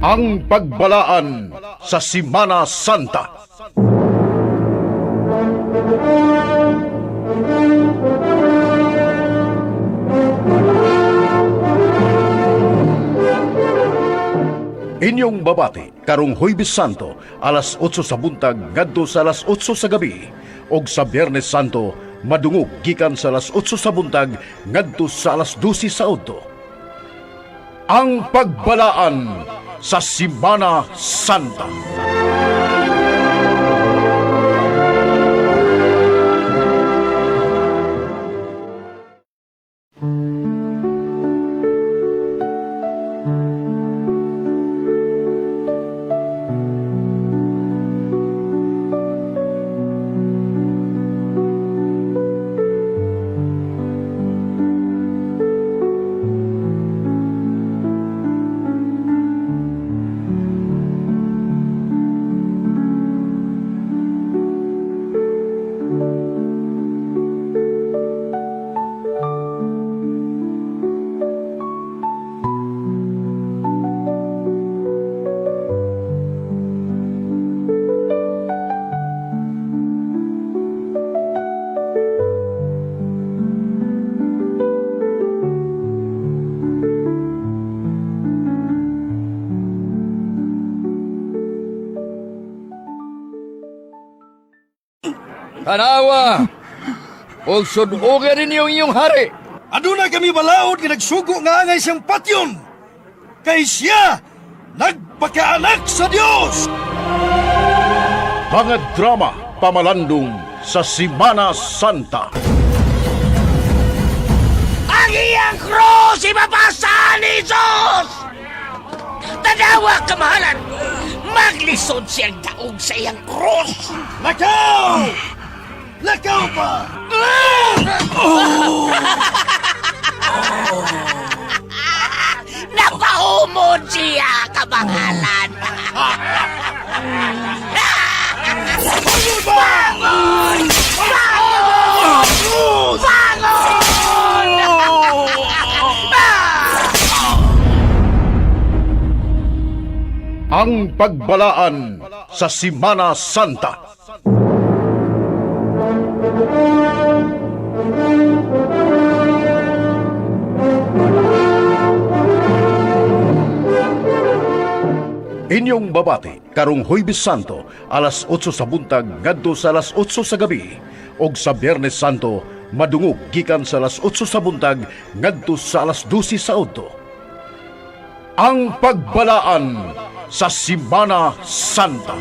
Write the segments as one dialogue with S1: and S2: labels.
S1: Ang pagbalaan sa Semana Santa. Inyong babati karong Huwebes Santo alas 8 sa buntag ngadto sa alas 8 sa gabi ug sa Biyernes Santo madungog gikan sa alas 8 sa buntag ngadto sa alas 12 sa udto. Ang pagbalaan sa Semana Santa.
S2: Tanawa! O sunugan ninyo inyong hari!
S3: Aduna kami balaod nga nagsugo nga angay siyang patyon. Kay siya nagpakaanak sa Dios.
S1: Mga drama pamalandong sa Semana Santa.
S4: Ang iyang krus ibabasa ni Jesus! Tanawa kamahalan! Maglisod siyang daog sa iyang krus!
S3: Lakaw! Lakaw pa!
S4: Napaumod siya kamahalan! Bangon! Bangon! Bangon!
S1: Ang pagbalaan sa Semana Santa. Inyong babati karong Huwebes Santo alas 8 sa buntag ngadto sa alas 8 sa gabi ug sa Biyernes Santo madungog gikan sa alas 8 sa buntag ngadto sa alas 12 sa udto. Ang pagbalaan sa Semana Santa.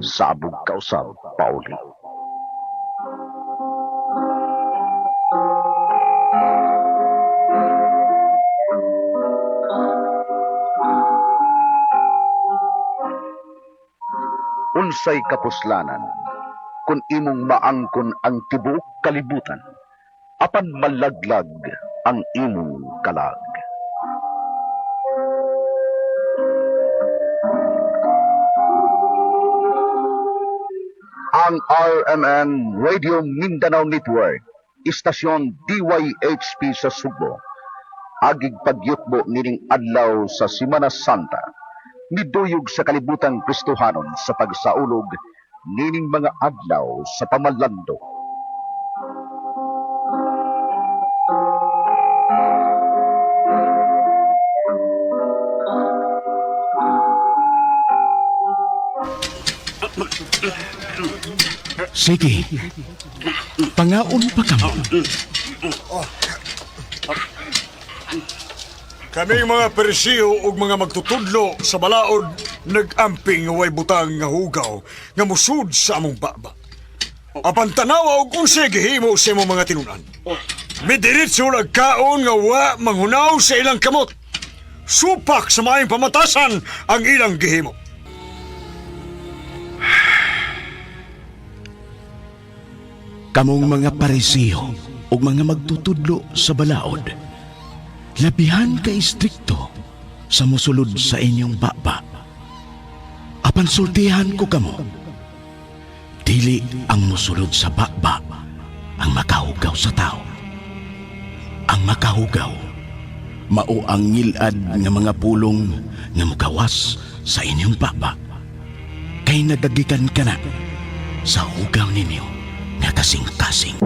S5: Sabog kausab, Pauli. Unsay kapuslanan kung imong maangkon ang tibuok kalibutan apan malaglag ang imong kalag. Ang RMN Radio Mindanao Network, istasyon DYHP sa Subo, agig pagyutbo nining adlaw sa Semana Santa, miduyog sa kalibutang Kristohanon sa pagsaulog nining mga adlaw sa pamalando.
S6: Sige, pangaon pa ka mo.
S3: Kaming mga persiyo ug mga magtutudlo sa balaod nag-amping nga way butang nga hugaw nga musud sa among baba. Apan tanawa og unsay gihimo sa imong mga tinunan. May diretso nagkaon nga wa manghunaw sa ilang kamot. Supak sa maayong pamatasan ang ilang gihimo.
S6: Kamong mga parisiyo o mga magtutudlo sa balaod, labihan ka istrikto sa musulod sa inyong baba. Apan sultihan ko kamo, dili ang musulod sa baba ang makahugaw sa tao. Ang makahugaw, mao ang ngilad nga mga pulong nga mugawas sa inyong baba. Kay nagagikan ka na sa hugaw ninyo nga kasing-kasing.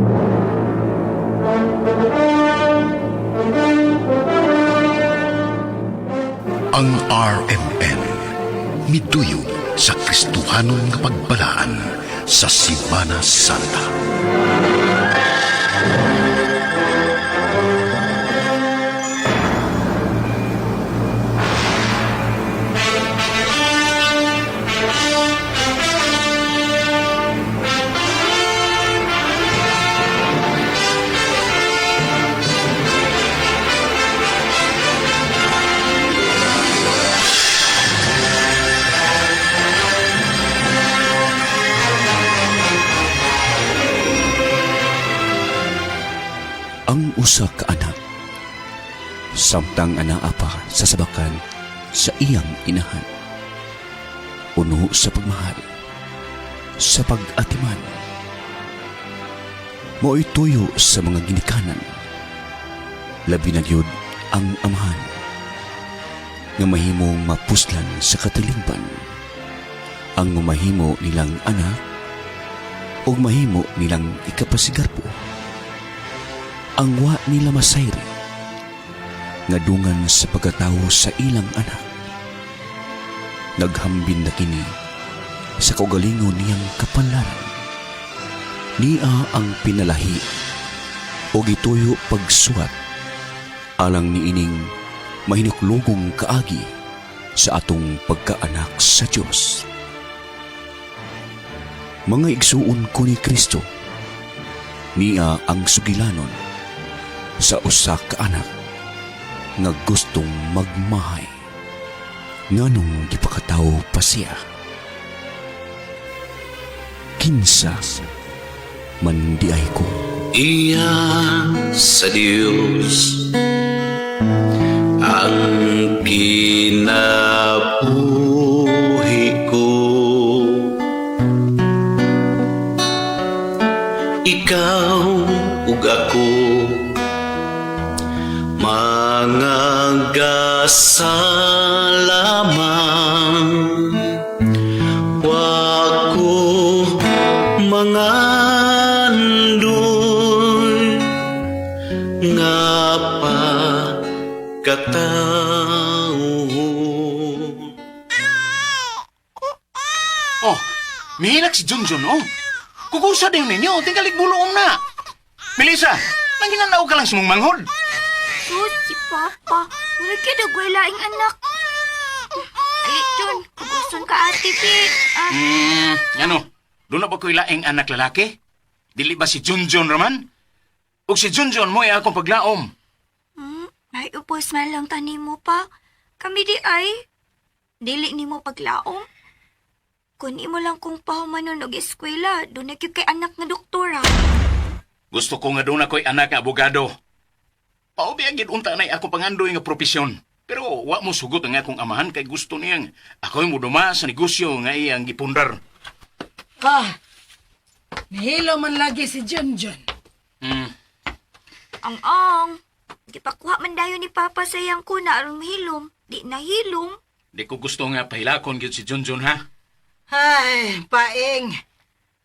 S1: Ang RMN miduyog sa Kristohanon nga pagbalaan sa Semana Santa.
S7: Ang usa ka anak, samtang anaapa sa sabakan sa iyang inahan. Puno sa pagmahal, sa pag-atiman. Mo'y tuyo sa mga ginikanan. Labi na gyud ang amahan, nga mahimong mapuslan sa katilingban. Ang mahimo nilang anak, o mahimo nilang ikapasigarpo. Ang wa nila masayri, nga dungan sa pagkatawo sa ilang anak. Naghambin na kini sa kaugalingon niyang kapanlaran. Niya ang pinalahi o gituyo pagsuwat alang niining mahinuklugong kaagi sa atong pagkaanak sa Diyos. Mga igsuon ko ni Kristo, niya ang sugilanon sa usa ka anak nga gustong magmahay nganong gipakatawo pa siya. Kinsa man di ay ko
S8: Iya sa Diyos ang kinabuhi ko. Ikaw ug ako mga gasalamang, wa ko mga andoy nga pagkatao.
S6: Oh, mihilak si Junjun, oh. Kukusa din ninyo, tinggalig buloong na. Melissa, nanginanaw ka lang sa mong manghod.
S9: Sus, si Papa. Wala ka dagway laing anak. Alit, John. Kuguson ka ate, Pete.
S6: Ano? Doon na ba ko'y laing anak lalaki? Dili ba si Junjun raman? O si Junjun mo ay akong paglaom.
S9: Ay, upos man lang tani mo pa. Kami di ay. Dili ni mo paglaom. Kung imo lang kung pahumanon og eskwela, doon na kay anak nga doktora.
S6: Gusto ko nga doon ako'y anak nga abogado. Paubiyagin unta na'y akong pangandoy nga profesyon. Pero wa mo sugot ang akong amahan kay gusto niyang ako'y muduma sa negosyo nga iyang gipundar.
S10: Nahilo man lagi si Junjun.
S9: Ang gipakuha man dayon ni Papa sa iyang kuna aron mahilom. Di nahilom.
S6: Di ko gusto nga pahilakon gyud si Junjun, ha?
S10: Ay, paing.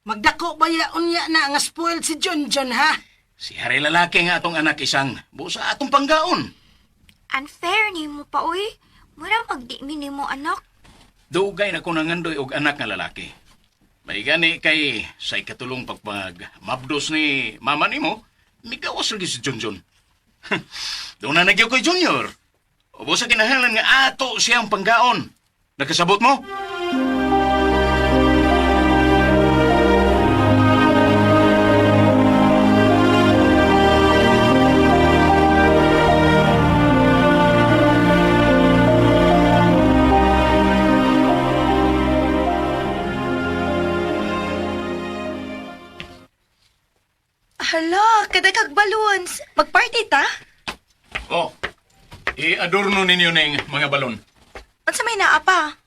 S10: Magdako ba unya na nga spoiled si Junjun, ha?
S6: Si hari lalaki nga atong anak isang busa atong panggaon.
S9: Unfair ni mo pa, uy. Mura magdi-mi ni mo, anak.
S6: Dugay na ko nangandoy og anak nga lalaki. May gani kay sa ikatulong mabdos ni mama nimo, migawas lagi si Junjun. Doon na nagyo ko'y Junior. O sa kinahanglan nga ato siyang panggaon. Nagkasabot mo?
S9: Hala, kadagag balloons. Mag-party ta?
S2: Oh, i-adorno ninyo ng mga balon.
S9: Unsa may naa pa?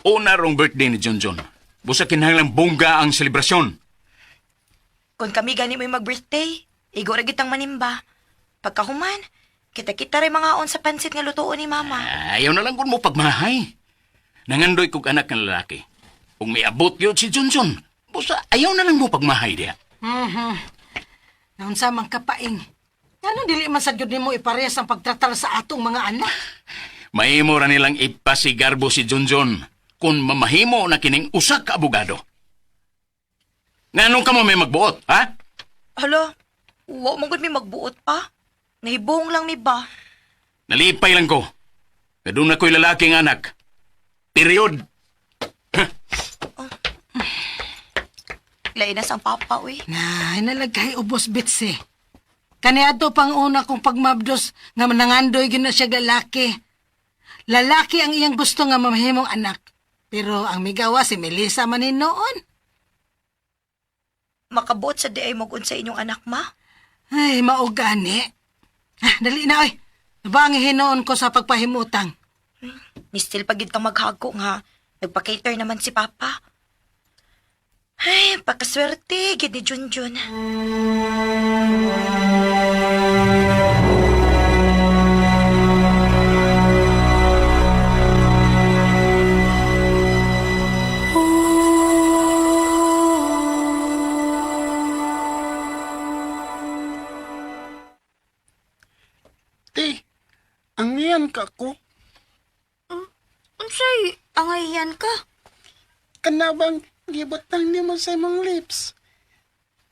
S2: Una rong birthday ni John. Busa kinahanglang bongga ang selebrasyon.
S9: Kung kami gani mo'y mag-birthday, igo ra gitang manimba. Pagkahuman, kita-kita rin mga on sa pansit nga lutoon ni Mama.
S2: Ayaw na lang kung mo pagmahay. Nangandoy kong anak ng lalaki. Kung may abot yun si John, busa ayaw na lang mo pagmahay diya.
S10: Naon sa mang kapaing. Ano dili man sa gyud nimo iparehas ang pagtratar sa atong mga anak?
S2: Mahimo ra nilang ipasigarbo si John kung mamahimo na kining usak ka abogado. Nganong ka mo may magbuot, ha?
S9: Hala, wa mo gud mi magbuot pa. Nahibong lang mi ba?
S2: Nalipay lang ko. Kadun na ko'y lalaking anak. Period.
S9: Lain na sang papa, uy.
S10: Na, nalagay ubos bitse. Kaniadto pang una kong pagmabdos nga nangandoy gyud na siya lalaki. Lalaki ang iyang gusto nga mamahimong anak. Pero ang migawa si Melissa manin noon.
S9: Makabuot sa di ay mag-un sa inyong anak, ma?
S10: Ay, maugani. Dali na, oy. Nabangi hinoon ko sa pagpahimutang.
S9: Mistil pagid kang maghagko nga. Nagpa-cater naman si papa. Ay, pakaswerte, gid ni Junjun.
S8: Ang iyan ka ko.
S9: Unsay, angayan ka?
S8: Kanabang gibutang nimo sa imong lips.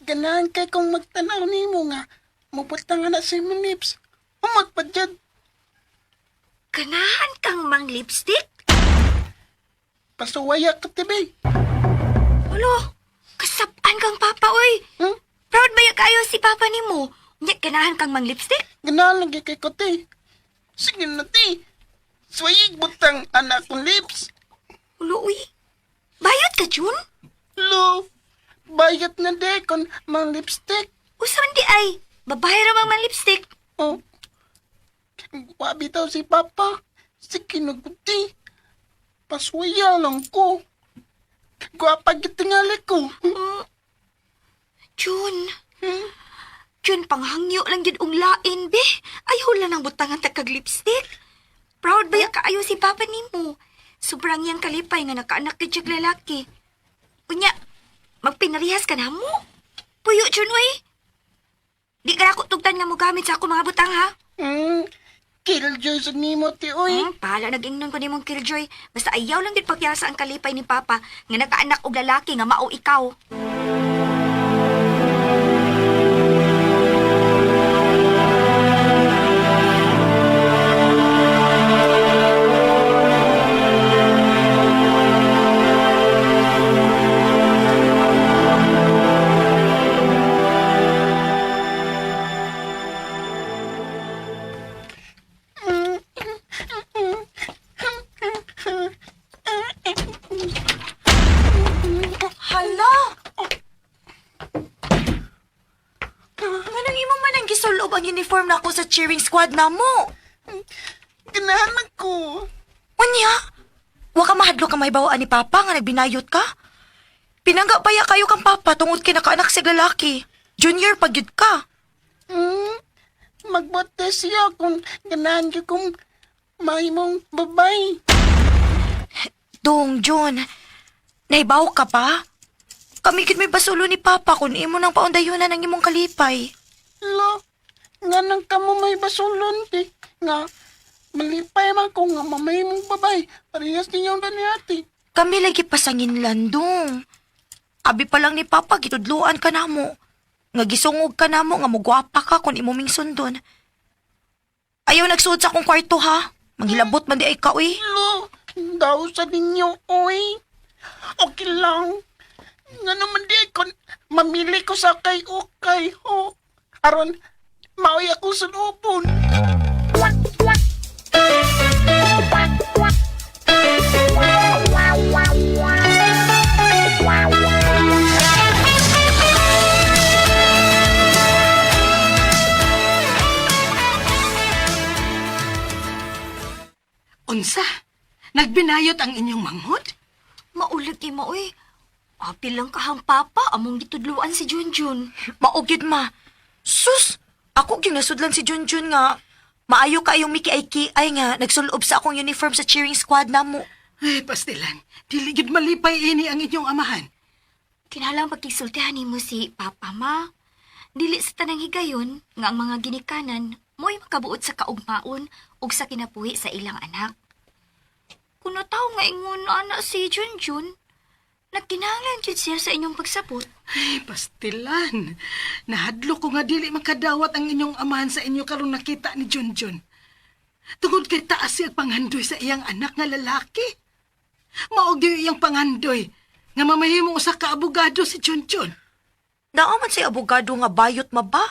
S8: Ganahan kay kung magtanaw nimo nga. Mubutang na sa imong lips. Magpadyad.
S9: Ganahan kang mang lipstick?
S8: Pasuwaya ka, tibi.
S9: Ulo, kasapan kang papa, uy. Proud ba kayo si papa ni mo? Hindi ganahan kang mang lipstick?
S8: Ganahan lagi kay ko, ti. Sige na, ti. Swayig butang anak kong lips.
S9: Ulo, uy. Bayot ka, Jun?
S8: Lo, bayat na de kon mang lipstick.
S9: Usaman di ay. Babae ra mang lipstick.
S8: Oh. Wabi daw si Papa. Sige na, ti. Paswaya lang ko. Gwapa gitingali ko.
S9: Jun. Jun, panghangyo lang yun unglain, be. Ayaw lang ang butangan takag lipstick. Proud ba ya kaayo si papa ni mo? Sobrang yang kalipay nga nakaanak ka siyag lalaki. Kunya, magpinarihas ka na mo. Puyo, Jun, way. Di ka na ako tugtan nga mo gamit sa ako mga butang, ha?
S8: Killjoy sa nimo, ti, oy.
S9: Pahala nag-ingnon ko ni mong killjoy. Basta ayaw lang din pagyasa ang kalipay ni papa nga nakaanak og lalaki nga mao ikaw. Hala! Manang imo man ang gisulob ang uniform na ako sa cheering squad na mo.
S8: Ganahan ko.
S9: Unya, wa ka mahadlo ka may bawaan ni Papa nga nagbinayot ka? Pinangga pa ya kayo kang Papa tungod kay nakaanak sa lalaki. Junior pagyud ka.
S8: Magbote siya kung ganahan ko kung mahimong babay.
S9: Dong, John. Naibaw ka pa? Kami gid may basulo ni Papa kung imo nang paundayunan ang imong kalipay.
S8: Lo, nga nang kamo may basulon, ti. Nga, malipay man ko nga mamahimong babay. Parehas ninyong daniati.
S9: Kami lagi pasangin landong. Abi pa lang ni Papa gitudluan ka namo. Nga gisungog ka namo nga mugwapa ka kung imo ming sundon. Ayaw nagsuot sa akong kwarto ha. Manghilabot man di ay ka, uy.
S8: Lo, daw sa ninyo, oy. Okay lang. Nga naman di ko mamili ko sa kay-ukay, ho. Aron, maoy ako sa lupon.
S10: Nagbinayot ang inyong manghod?
S9: Maulag ni mo, eh. Apil lang kahang papa, among gitudluan si Junjun.
S11: Maugid ma. Sus, ako gyud nasudlan si Junjun nga. Maayo kayong miki-ay nga nagsulob sa akong uniform sa cheering squad namo.
S10: Ay, pastilan. Dili gid malipay ini ang inyong amahan.
S9: Kinalang pagkisultihan ni mo si Papa, ma. Dili sa tanang higayon nga ang mga ginikanan mo'y makabuot sa kaugmaon ug sa kinapuhi sa ilang anak. Kung nataw nga ingon ana si Junjun, nagkinahanglan jud siya sa inyong pagsabot.
S10: Ay, pastilan. Nahadlo ko nga dili makadawat ang inyong amahan sa inyo karong nakita ni Junjun. Tungod kay taas siyang panghandoy sa iyang anak nga lalaki. Maog yung iyang panghandoy nga mamahimong usa ka abogado si Junjun.
S11: Naaman si abogado nga bayot ma ba?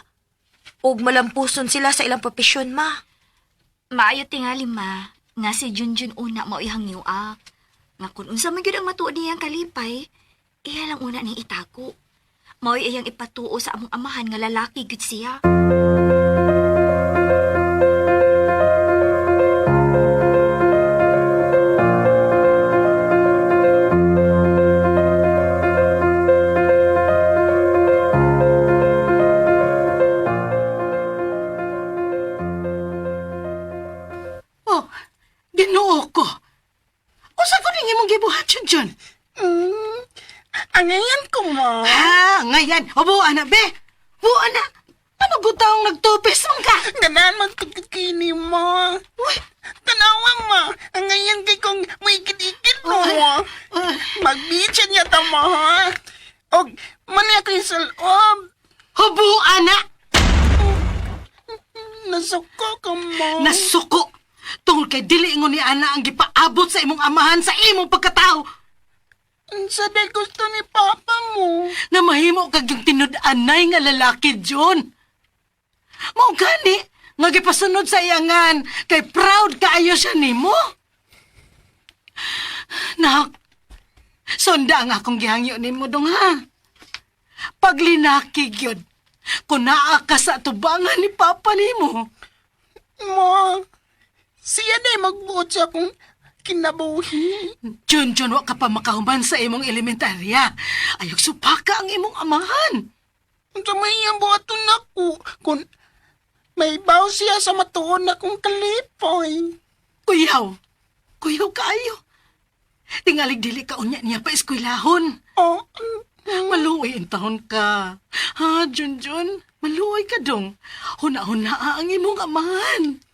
S11: Og malampuson sila sa ilang profesyon ma.
S9: Maayo tingali, ma, nga si Junjun una mao ihang niwa. Nga kung unsa man gyud ang matuod niyang kalipay, iya lang una ning itago. Mao'y iyang ipatuo sa among amahan nga lalaki gyud siya.
S10: Oh, Ginoo ko. Usa ko ning imong gibuhat, Junjun?
S8: Angayan ko, ma.
S10: Ngayon. Obo, ana, be. Bu, ana. Ano butang nagtupis mong ka?
S8: Ganaan man pagkakini, ma. Uy, tanawang, ma. Angayan kay kong may ikit-ikit mo. Magbitsin niya ta, ma, ha? O, mani ako yung salob.
S10: Obo, ana.
S8: Nasuko ka, ma.
S10: Nasuko. Tungod kay dili ingon ni ana ang gipaabot sa imong amahan sa imong pagkatao.
S8: Sa day gusto ni Papa mo.
S10: Na mahimo kag yung tinud-anay nga lalaki, John. Mao gani nga gipasunod sa iyangan kay proud kaayo siya nimo. Nak, sonda nga akong gihangyo nimo dong ha. Paglinaki gyud kung naa ka sa tubangan ni Papa nimo.
S8: Ma, siya na magbuot sa akong kinabuhi.
S10: Junjun, wa ka pa makahuman sa imong elementarya. Ayok supaka ang imong amahan.
S8: Sa may iyang buhaton ako. Kung may baw siya sa matuon akong kalipoy.
S10: Kuyaw. Kuyaw kaayo. Tingalig dili ka unya niya pa eskwelahon.
S8: Oh,
S10: Maluoy ang taon ka. Ha, Junjun? Maluoy ka dong. Huna-huna ang imong amahan.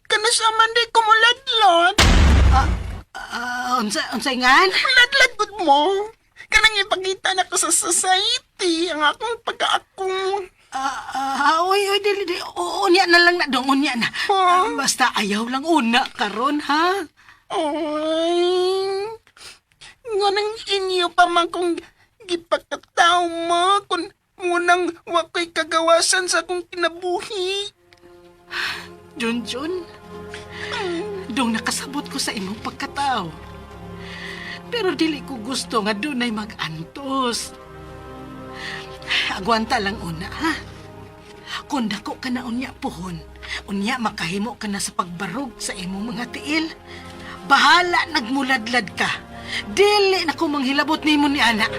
S8: kanasaman di ko muladlad.
S10: Unsay ngan?
S8: Ladlad gud mo. Kanang ipakita na ko sa society ang akong pagkaakong.
S10: Uy, dili. Unya na lang na dong, unya na. Basta ayaw lang una karon ha?
S8: Ay, nganang inyo pa man kung gipakataw mo kung munang wako'y kagawasan sa akong kinabuhi.
S10: Junjun, dong nakasabot ko sa imong pagkatao. Pero dili ko gusto nga dunay mag-antos. Agwanta lang una, ha? Kung dako ka na unya puhon, unya makahimo ka na sa pagbarog sa imong mga tiil. Bahala nagmuladlad ka. Dili na ko manghilabot nimo ni ana.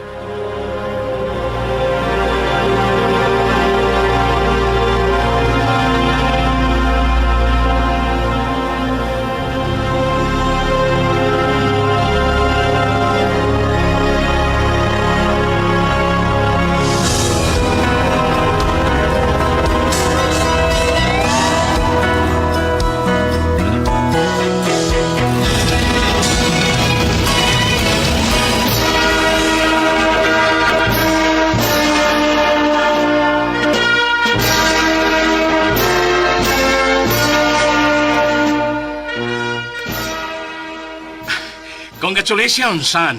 S2: Congratulations, son.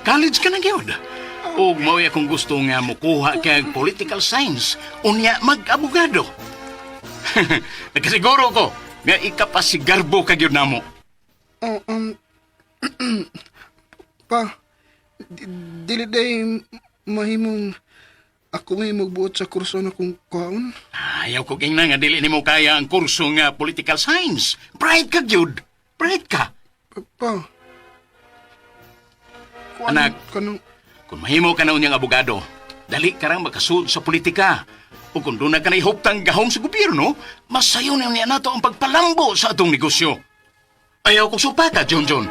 S2: College ka na gyud. Ug mao akong gusto nga mokuha kay political science unya mag-abogado. Nakasiguro ko nga ikapasigarbo ka gyud namo.
S12: Pa, dili day mahimong ako may magbuot sa kurso na kung kaon.
S2: Ayaw ko nga dili nimo kaya ang kurso nga political science. Bright ka gyud. Bright ka.
S12: Pa.
S2: Anak.
S12: Kanang...
S2: Kung mahimo ka na unyang abogado, dali ka rang makasud sa politika. O kung doon na ka na ihuptang gahom sa gobyerno, masayo na niya nato ang pagpalambo sa atong negosyo. Ayaw ko supa ka, John John.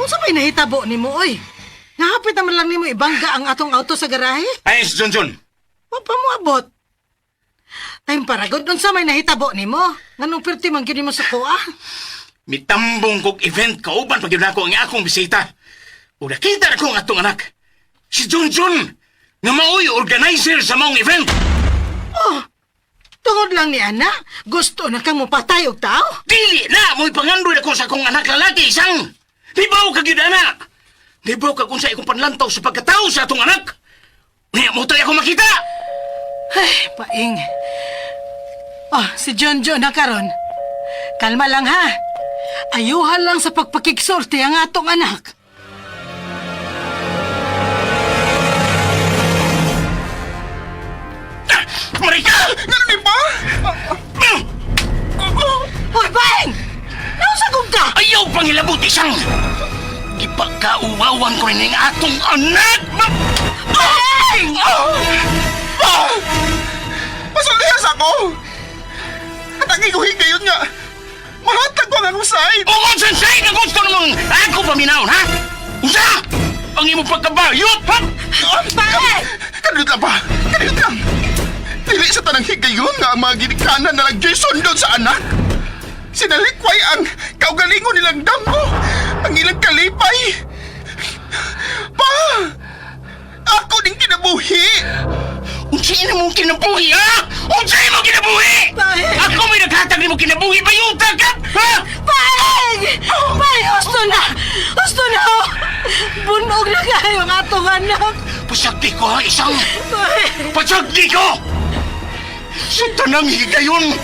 S10: Unsa may nahitabo nimo oy? Nahapit naman lang nimo ibangga ang atong auto sa garahe?
S2: Ay, si John John.
S10: Wa pa mo abot. Time para good unsa may nahitabo nimo? Nganong perti man gyud nimo sa kuha?
S2: Mitambong kog event kauban pag yun ako ang akong bisita. O nakita na ko ang atong anak. Si John John, nga maoy organizer sa maong event.
S10: Oh, tungod lang ni Ana, gusto na kang mupatay og tao?
S2: Dili na, mo'y pangandoy na ko sa akong anak lalaki, isang. Di ba ka gyud ana? Di ba ka kung sa ikong panlantaw sa pagkatao sa atong anak? Niya mo tayo ako makita.
S10: Ay, paing. Oh, si John John na karon. Kalma lang ha. Ayuhan lang sa pagpakiksorte ang atong anak.
S2: Marika!
S12: Ganun din ba?
S10: Hoy, paing! Nausagog ka!
S2: Ayaw pang ilabot isang! Ipagkauwawan ko rin ang atong anak!
S10: Paing!
S12: Masulihas ako! At ang iguhin kayon nga, mahatag ko ang akong side!
S2: O kung sensei na gusto namang ako paminahon, ha? Usa! Ang imo pagkabayot, ha?
S10: Paing!
S12: Kanilot lang ba? Kanilot lang! Dili sa tanang higayon nga ang mga ginikanan na nagyoy sundon sa anak! Sinalikway ang kaugalingon nilang damgo! Ang ilang kalipay! Pa! Ako din kinabuhi!
S2: Unsay na mong kinabuhi, ha? Unsay mo kinabuhi?
S10: Paing!
S2: Ako may naghatag ni mo kinabuhi, bayuta ka, ha?
S10: Paing! Paing, gusto na! Gusto na! Bunog na kayo ang atong anak!
S2: Pasagdi ko, ha, isang!
S10: Paing!
S2: Pasagdi ko! Sa tanang higayon,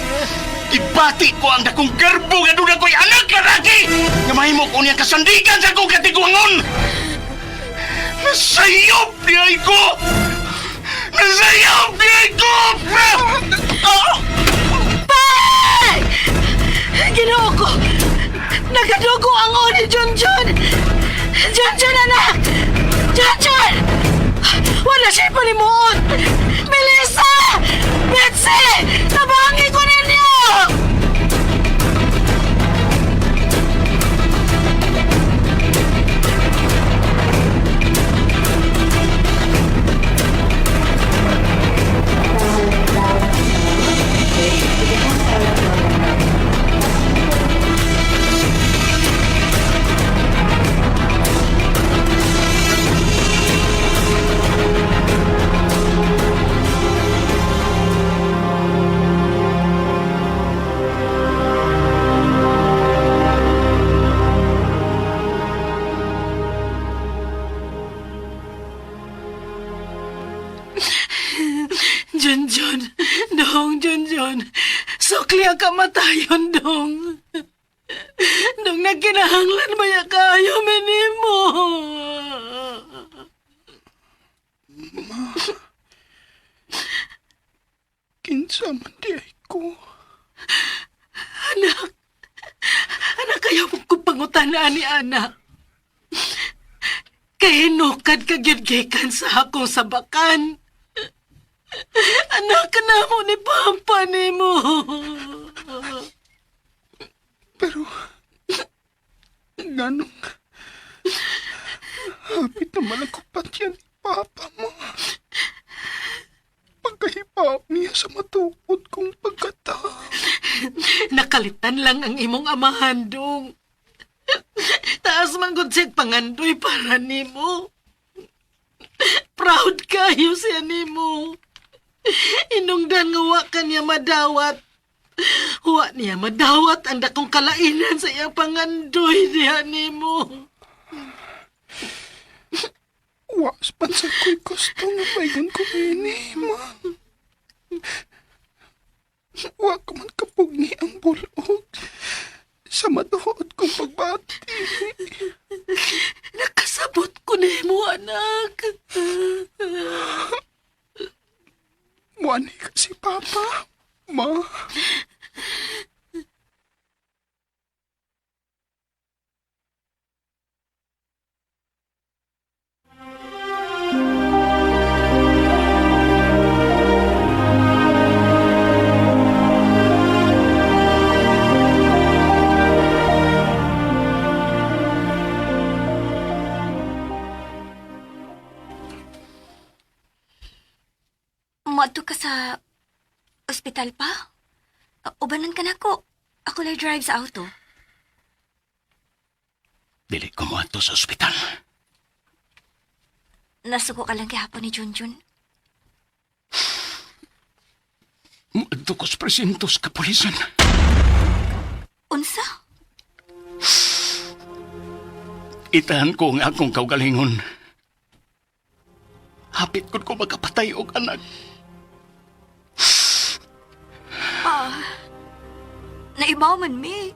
S2: ibati ko ang dakong garbo nga doon ako'y anak lalaki nga mahimo ko niyang kasandigan sa akong katiguangon! Nasayop niya ko! Nasayop niya ko!
S10: Paing! Ginoo ko! Nagadugo ang o ni John John! John John, anak! John John! Wala siya palimuot! Melissa! Betsy! Tabangi ko ninyo! John John, dong, John John. Sukli ang kamatayon, dong. Dong, nagkinahanglan maya kayo, minimo.
S12: Kinsa man di ay ko.
S10: Anak, anak kayo kung pangutanaan ni anak. Kay hinukad ka gigikan sa akong sabakan. Anak ka na mo ni Papa ni mo.
S12: Pero, ganong, hapit naman ang kupatyan ni Papa mo. Pagkahipaw niya sa matukod kong pagkatao.
S10: Nakalitan lang ang imong amahan, dong. Taas man gud siya pangandoy para nimo. Proud kayo siya nimo. Inungdan nga wa ka niya madawat. Wa niya madawat ang dakong kalainan sa iyang pangandoy diha nimo.
S12: Was pan sa ko'y gusto nga paigon ko ini, ma. Wa ko man kapugni ang bulog. sa matuod kong pagbati.
S4: Nakasabot ko na mo, anak.
S12: Muani ka si Papa, Ma.
S9: Mato ka sa ospital pa? Ubanan ka na ko. Ako lang drive sa auto.
S2: Dili ko mo ato sa ospital.
S9: Nasuko ka lang kihapon ni Junjun.
S2: Muadto ko sa presinto sa kapulisan.
S9: Unsa?
S2: Itahan ko ang akong kaugalingon. Hapit ko magkapatay og anak.
S9: Naibaw man mi.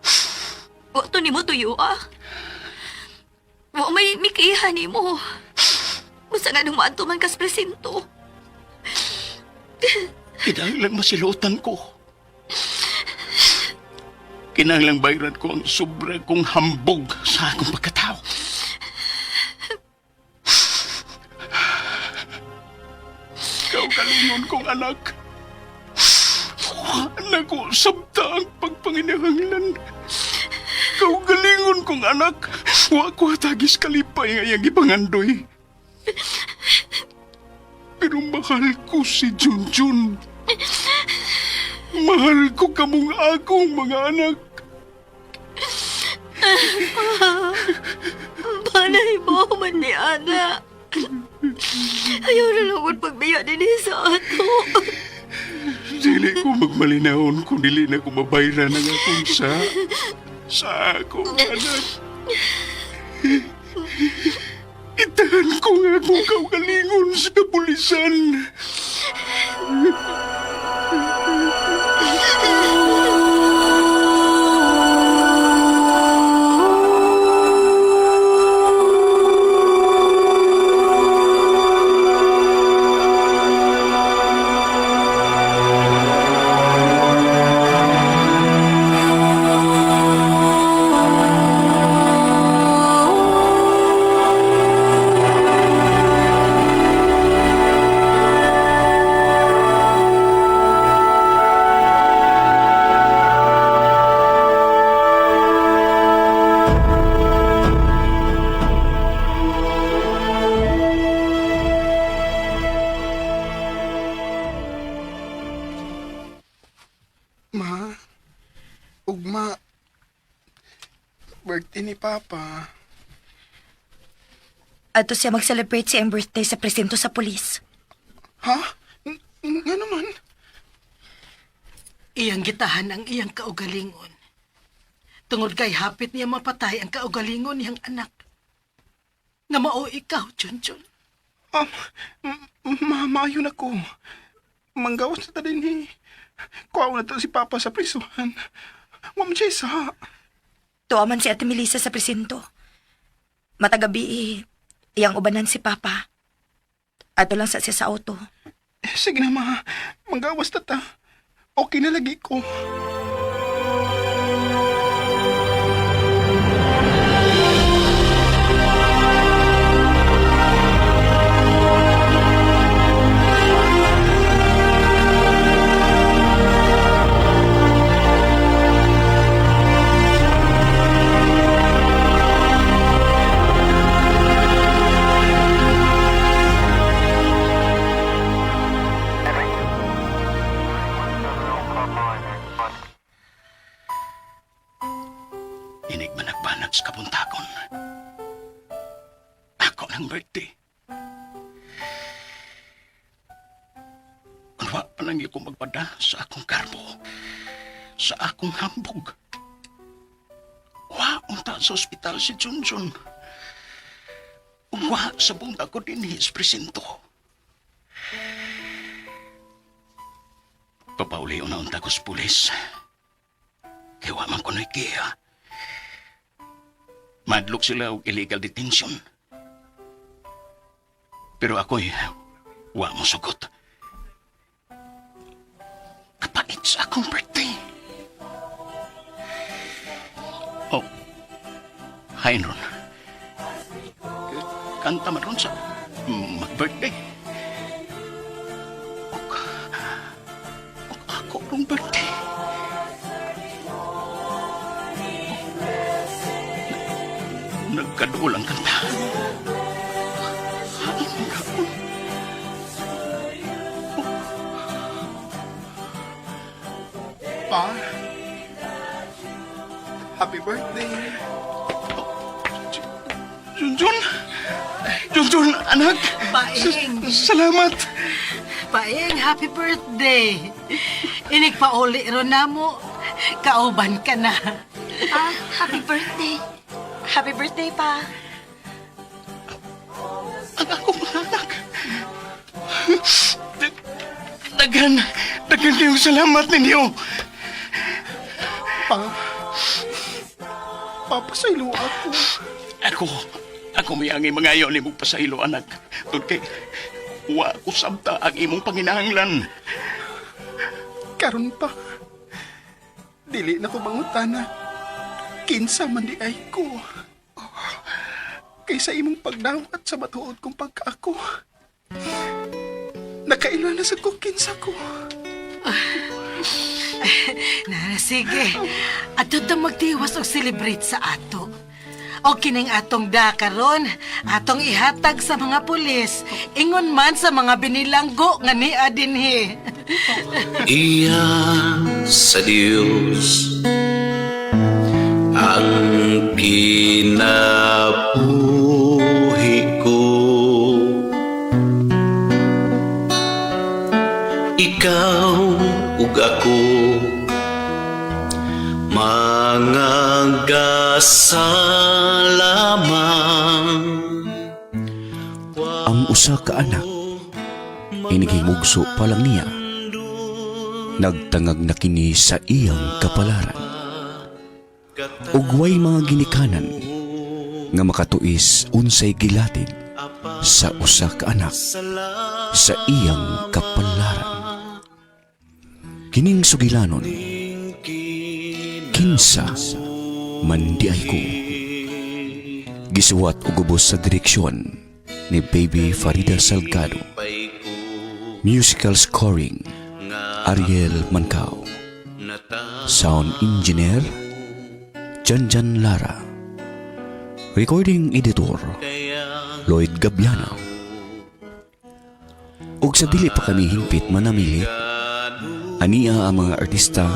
S9: Wato ni mo tuyo Wa may mikihan ni mo. Basta nga nung maadto man kas presinto.
S2: Kinahanglang masilutan ko. Kinahanglang bayaran ko ang sobra kong hambog sa akong pagkatao. Kaugalingon kong anak. Anak ko, sabta ang pagpanginahanglan. Kaugalingon kong anak. Wa ko tagis kalipay nga yung ipangandoy. Pero mahal ko si Junjun. Mahal ko kamong akong mga anak.
S9: Panay mo man ni Ana. Ayaw na lang pagbiya din sa ato.
S2: Dili ko magmalinahon kung dili na ko mabayran ang akong sa akong anak. Itahan ko nga akong kaugalingon sa kapulisan.
S12: Ma, ugma, birthday ni Papa.
S11: Ato siya mag-celebrate siyang birthday sa presinto sa pulis.
S12: Ha? Nga naman?
S10: Iyang gitahan ang iyang kaugalingon. Tungod kay hapit niya mapatay ang kaugalingon niyang anak. Nga mao ikaw, Junjun.
S12: Maayon ako. Manggawas na ta din eh. Kuha na to si Papa sa prisuhan. Ma'am Jessa.
S11: Tuwaman si Ate Melissa sa presinto. Matagabi iyang ubanan si Papa. Ato lang sa siya sa auto.
S12: Sige na, Ma. Manggawas na ta. Okay na lagi ko.
S2: Inig man nagbanag sa kabuntagon. Ako ng birthday. Unwa pa lang ko magpada sa akong karbo. Sa akong hambog. Wa unta sa ospital si Junjun. Wa sa buong ako din sa presinto. Papauli na unta ko sa pulis. Kaya wa man ko na ikiya. madlok sila og illegal detention. Pero ako'y wa mo sugot. Kapait sa akong birthday. Oh, hain ron. Kanta man ron sa mag-birthday. Og ako rong birthday. Nagkaduol ang kanta.
S12: Pa, happy birthday.
S2: Junjun! Junjun, anak!
S10: Paing.
S2: Salamat!
S10: Paing, happy birthday. Inig pauli ron na mo. Kauban ka na.
S9: Happy birthday.
S11: Happy birthday, pa.
S2: Ang akong mga anak. Daghan kayong salamat ninyo.
S12: Papasaylo ako.
S2: Ako may angay mga ni mong pasaylo, anak. Tun kay, wa ko sabta ang imong panginahanglan.
S12: Karon pa. Dili na ko mangutana. Kinsa man di ay ko. Kaysa imong pagdawat sa matuod kong pagkaako. Nakaila na sa ko kinsa ko.
S10: Na, sige. Ato na magtiwas o celebrate sa ato. O kining atong dakaron, atong ihatag sa mga pulis. Ingon man sa mga binilanggo nga ni Adinhe.
S13: Iya sa Diyos ang kinabuhi ko. Ikaw ug ako mga gasalamang.
S7: Ang usa ka anak, inigimugso pa lang niya. Nagtangag na kini sa iyang kapalaran. Ug way mga ginikanan nga makatuis unsay gilatid sa usa ka anak sa iyang kapalaran. Kining sugilanon, kinsa man di ay ko. Gisuwat og ubos sa direksyon ni Baby Farida Salgado. Musical scoring, Ariel Mancao. Sound engineer, Janjan Lara. Recording editor, Lloyd Gabiano. Ug sa dili pa kami hingpit manamilit, ania ang mga artista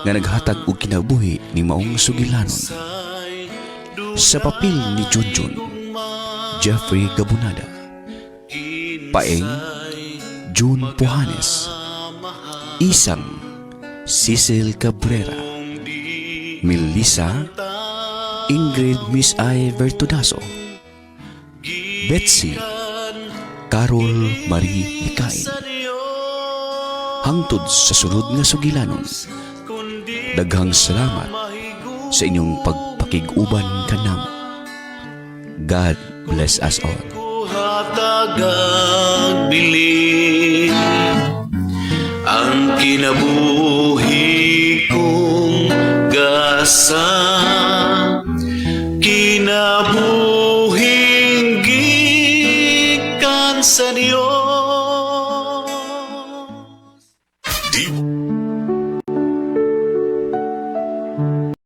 S7: nga naghatag og kinabuhi ni maong sugilanon. Sa papel ni Junjun, Jeffrey Gabunada. Paeng, June Pujanes. Isang, Cecil Cabrera. Melissa, Ingrid Miss I. Vertudaso. Betsy, Carol Marie Hikain. Hangtod sa sunod nga sugilanon, daghang salamat sa inyong pagpakiguban kanamo. God bless us all.
S13: Hatagag bilin ang kinabuhi kong gasa, kinabuhing gikan sa Diyos.